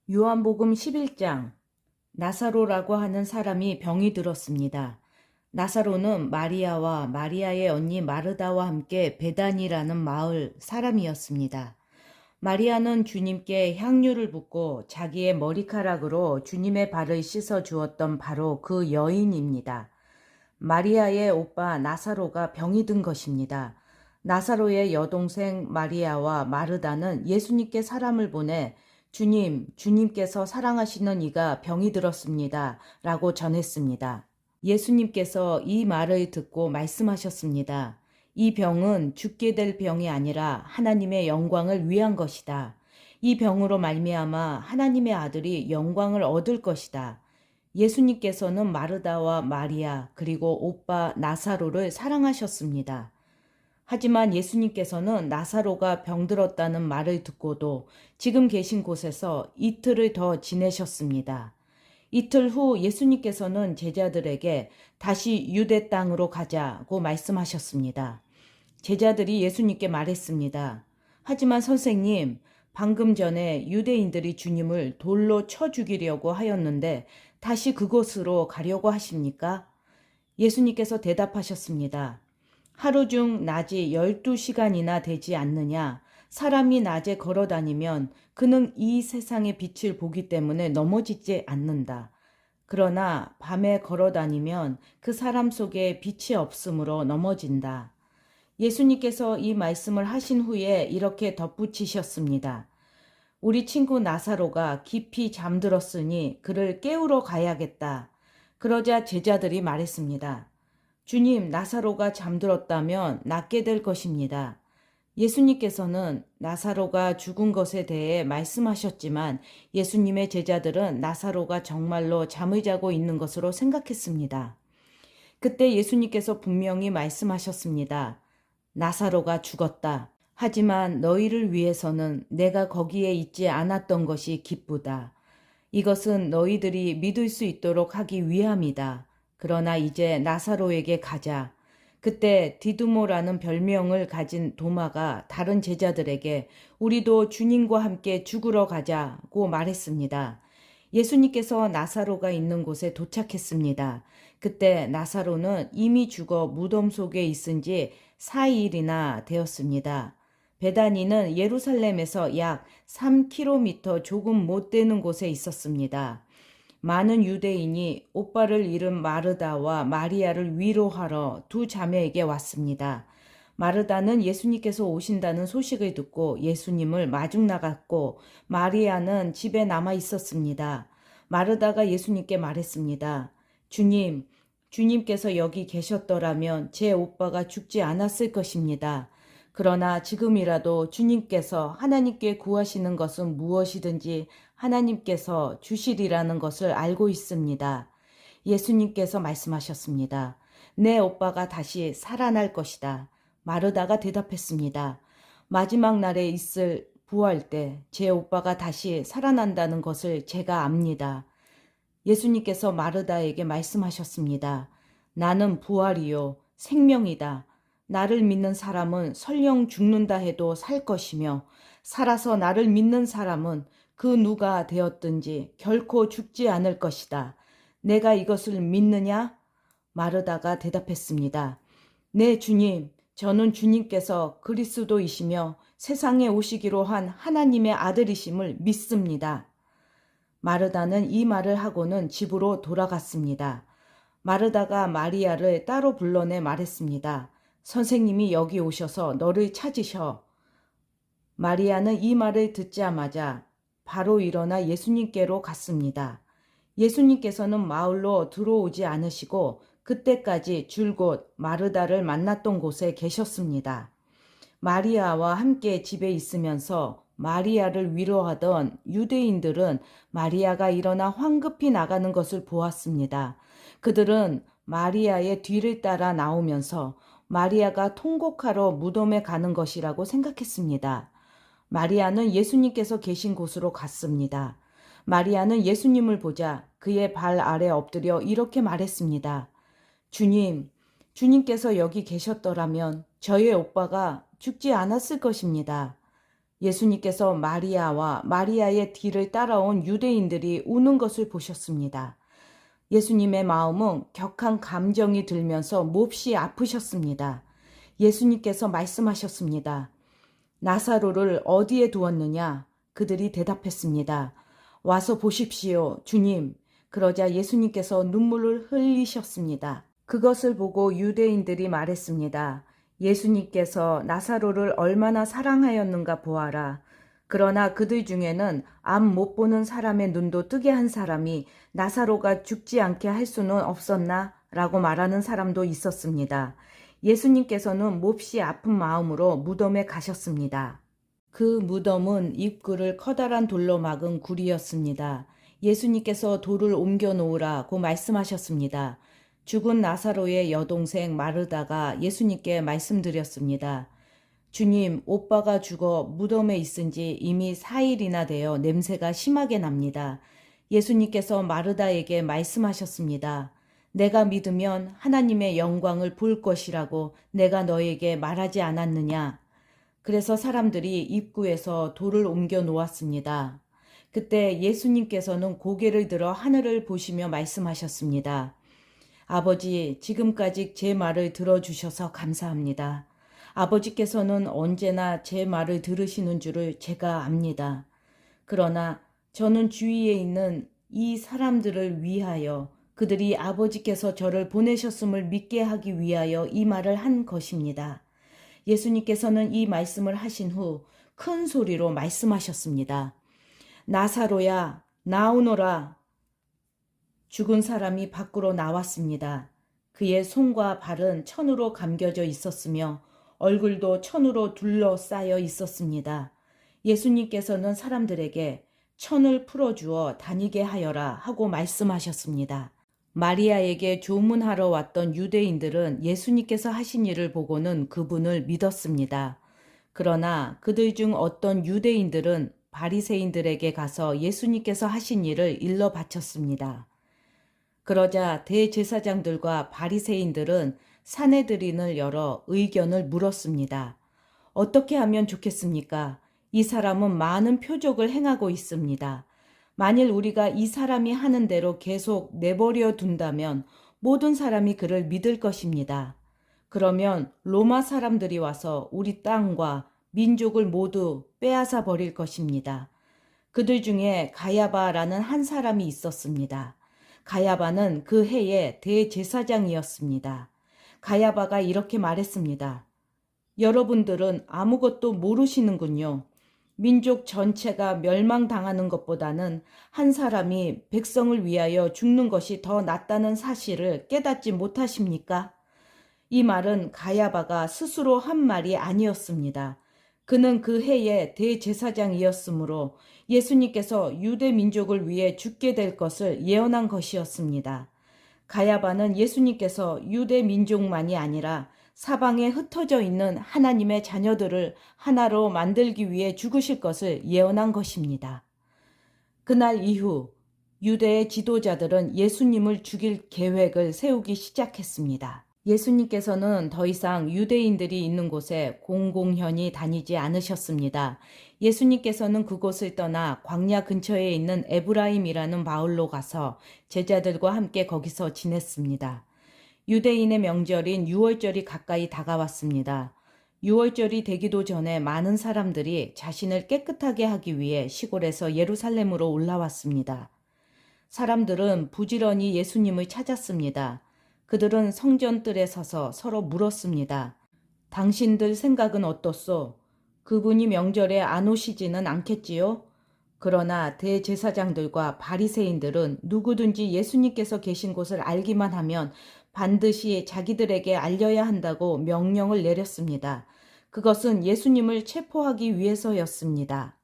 요한복음 11장. 나사로라고 하는 사람이 병이 들었습니다. 나사로는 마리아와 마리아의 언니 마르다와 함께 베다니라는 마을 사람이었습니다. 마리아는 주님께 향유를 붓고 자기의 머리카락으로 주님의 발을 씻어 주었던 바로 그 여인입니다. 마리아의 오빠 나사로가 병이 든 것입니다. 나사로의 여동생 마리아와 마르다는 예수님께 사람을 보내 주님께서 사랑하시는 이가 병이 들었습니다. 라고 전했습니다. 예수님께서 이 말을 듣고 말씀하셨습니다. 이 병은 죽게 될 병이 아니라 하나님의 영광을 위한 것이다. 이 병으로 말미암아 하나님의 아들이 영광을 얻을 것이다. 예수님께서는 마르다와 마리아 그리고 오빠 나사로를 사랑하셨습니다. 하지만 예수님께서는 나사로가 병들었다는 말을 듣고도 지금 계신 곳에서 이틀을 더 지내셨습니다. 이틀 후 예수님께서는 제자들에게 다시 유대 땅으로 가자고 말씀하셨습니다. 제자들이 예수님께 말했습니다. 하지만 선생님, 방금 전에 유대인들이 주님을 돌로 쳐 죽이려고 하였는데 다시 그곳으로 가려고 하십니까? 예수님께서 대답하셨습니다. 하루 중 낮이 12시간이나 되지 않느냐? 사람이 낮에 걸어 다니면 그는 이 세상의 빛을 보기 때문에 넘어지지 않는다. 그러나 밤에 걸어 다니면 그 사람 속에 빛이 없으므로 넘어진다. 예수님께서 이 말씀을 하신 후에 이렇게 덧붙이셨습니다. 우리 친구 나사로가 깊이 잠들었으니 그를 깨우러 가야겠다. 그러자 제자들이 말했습니다. 주님, 나사로가 잠들었다면 낫게 될 것입니다. 예수님께서는 나사로가 죽은 것에 대해 말씀하셨지만 예수님의 제자들은 나사로가 정말로 잠을 자고 있는 것으로 생각했습니다. 그때 예수님께서 분명히 말씀하셨습니다. 나사로가 죽었다. 하지만 너희를 위해서는 내가 거기에 있지 않았던 것이 기쁘다. 이것은 너희들이 믿을 수 있도록 하기 위함이다. 그러나 이제 나사로에게 가자. 그때 디두모라는 별명을 가진 도마가 다른 제자들에게 우리도 주님과 함께 죽으러 가자고 말했습니다. 예수님께서 나사로가 있는 곳에 도착했습니다. 그때 나사로는 이미 죽어 무덤 속에 있은 지 4일이나 되었습니다. 베다니는 예루살렘에서 약 3km 조금 못 되는 곳에 있었습니다. 많은 유대인이 오빠를 잃은 마르다와 마리아를 위로하러 두 자매에게 왔습니다. 마르다는 예수님께서 오신다는 소식을 듣고 예수님을 마중 나갔고 마리아는 집에 남아 있었습니다. 마르다가 예수님께 말했습니다. 주님께서 여기 계셨더라면 제 오빠가 죽지 않았을 것입니다. 그러나 지금이라도 주님께서 하나님께 구하시는 것은 무엇이든지 하나님께서 주시리라는 것을 알고 있습니다. 예수님께서 말씀하셨습니다. 내 오빠가 다시 살아날 것이다. 마르다가 대답했습니다. 마지막 날에 있을 부활 때 제 오빠가 다시 살아난다는 것을 제가 압니다. 예수님께서 마르다에게 말씀하셨습니다. 나는 부활이요 생명이다. 나를 믿는 사람은 설령 죽는다 해도 살 것이며 살아서 나를 믿는 사람은 그 누가 되었든지 결코 죽지 않을 것이다. 내가 이것을 믿느냐? 마르다가 대답했습니다. 네, 주님. 저는 주님께서 그리스도이시며 세상에 오시기로 한 하나님의 아들이심을 믿습니다. 마르다는 이 말을 하고는 집으로 돌아갔습니다. 마르다가 마리아를 따로 불러내 말했습니다. 선생님이 여기 오셔서 너를 찾으셔. 마리아는 이 말을 듣자마자 바로 일어나 예수님께로 갔습니다. 예수님께서는 마을로 들어오지 않으시고 그때까지 줄곧 마르다를 만났던 곳에 계셨습니다. 마리아와 함께 집에 있으면서 마리아를 위로하던 유대인들은 마리아가 일어나 황급히 나가는 것을 보았습니다. 그들은 마리아의 뒤를 따라 나오면서 마리아가 통곡하러 무덤에 가는 것이라고 생각했습니다. 마리아는 예수님께서 계신 곳으로 갔습니다. 마리아는 예수님을 보자 그의 발 아래 엎드려 이렇게 말했습니다. 주님께서 여기 계셨더라면 저의 오빠가 죽지 않았을 것입니다. 예수님께서 마리아와 마리아의 뒤를 따라온 유대인들이 우는 것을 보셨습니다. 예수님의 마음은 격한 감정이 들면서 몹시 아프셨습니다. 예수님께서 말씀하셨습니다. 나사로를 어디에 두었느냐? 그들이 대답했습니다. 와서 보십시오, 주님. 그러자 예수님께서 눈물을 흘리셨습니다. 그것을 보고 유대인들이 말했습니다. 예수님께서 나사로를 얼마나 사랑하였는가 보아라. 그러나 그들 중에는 앞 못 보는 사람의 눈도 뜨게 한 사람이 나사로가 죽지 않게 할 수는 없었나? 라고 말하는 사람도 있었습니다. 예수님께서는 몹시 아픈 마음으로 무덤에 가셨습니다. 그 무덤은 입구를 커다란 돌로 막은 굴이었습니다. 예수님께서 돌을 옮겨 놓으라고 말씀하셨습니다. 죽은 나사로의 여동생 마르다가 예수님께 말씀드렸습니다. 주님, 오빠가 죽어 무덤에 있은 지 이미 4일이나 되어 냄새가 심하게 납니다. 예수님께서 마르다에게 말씀하셨습니다. 내가 믿으면 하나님의 영광을 볼 것이라고 내가 너에게 말하지 않았느냐? 그래서 사람들이 입구에서 돌을 옮겨 놓았습니다. 그때 예수님께서는 고개를 들어 하늘을 보시며 말씀하셨습니다. 아버지, 지금까지 제 말을 들어주셔서 감사합니다. 아버지께서는 언제나 제 말을 들으시는 줄을 제가 압니다. 그러나 저는 주위에 있는 이 사람들을 위하여 그들이 아버지께서 저를 보내셨음을 믿게 하기 위하여 이 말을 한 것입니다. 예수님께서는 이 말씀을 하신 후 큰 소리로 말씀하셨습니다. 나사로야, 나오너라. 죽은 사람이 밖으로 나왔습니다. 그의 손과 발은 천으로 감겨져 있었으며 얼굴도 천으로 둘러싸여 있었습니다. 예수님께서는 사람들에게 천을 풀어주어 다니게 하여라 하고 말씀하셨습니다. 마리아에게 조문하러 왔던 유대인들은 예수님께서 하신 일을 보고는 그분을 믿었습니다. 그러나 그들 중 어떤 유대인들은 바리새인들에게 가서 예수님께서 하신 일을 일러 바쳤습니다. 그러자 대제사장들과 바리새인들은 사내들인을 열어 의견을 물었습니다. 어떻게 하면 좋겠습니까? 이 사람은 많은 표적을 행하고 있습니다. 만일 우리가 이 사람이 하는 대로 계속 내버려 둔다면 모든 사람이 그를 믿을 것입니다. 그러면 로마 사람들이 와서 우리 땅과 민족을 모두 빼앗아 버릴 것입니다. 그들 중에 가야바라는 한 사람이 있었습니다. 가야바는 그 해의 대제사장이었습니다. 가야바가 이렇게 말했습니다. 여러분들은 아무것도 모르시는군요. 민족 전체가 멸망당하는 것보다는 한 사람이 백성을 위하여 죽는 것이 더 낫다는 사실을 깨닫지 못하십니까? 이 말은 가야바가 스스로 한 말이 아니었습니다. 그는 그 해의 대제사장이었으므로 예수님께서 유대 민족을 위해 죽게 될 것을 예언한 것이었습니다. 가야바는 예수님께서 유대 민족만이 아니라 사방에 흩어져 있는 하나님의 자녀들을 하나로 만들기 위해 죽으실 것을 예언한 것입니다. 그날 이후 유대의 지도자들은 예수님을 죽일 계획을 세우기 시작했습니다. 예수님께서는 더 이상 유대인들이 있는 곳에 공공연히 다니지 않으셨습니다. 예수님께서는 그곳을 떠나 광야 근처에 있는 에브라임이라는 마을로 가서 제자들과 함께 거기서 지냈습니다. 유대인의 명절인 유월절이 가까이 다가왔습니다. 유월절이 되기도 전에 많은 사람들이 자신을 깨끗하게 하기 위해 시골에서 예루살렘으로 올라왔습니다. 사람들은 부지런히 예수님을 찾았습니다. 그들은 성전뜰에 서서 서로 물었습니다. 당신들 생각은 어떻소? 그분이 명절에 안 오시지는 않겠지요? 그러나 대제사장들과 바리새인들은 누구든지 예수님께서 계신 곳을 알기만 하면 반드시 자기들에게 알려야 한다고 명령을 내렸습니다. 그것은 예수님을 체포하기 위해서였습니다.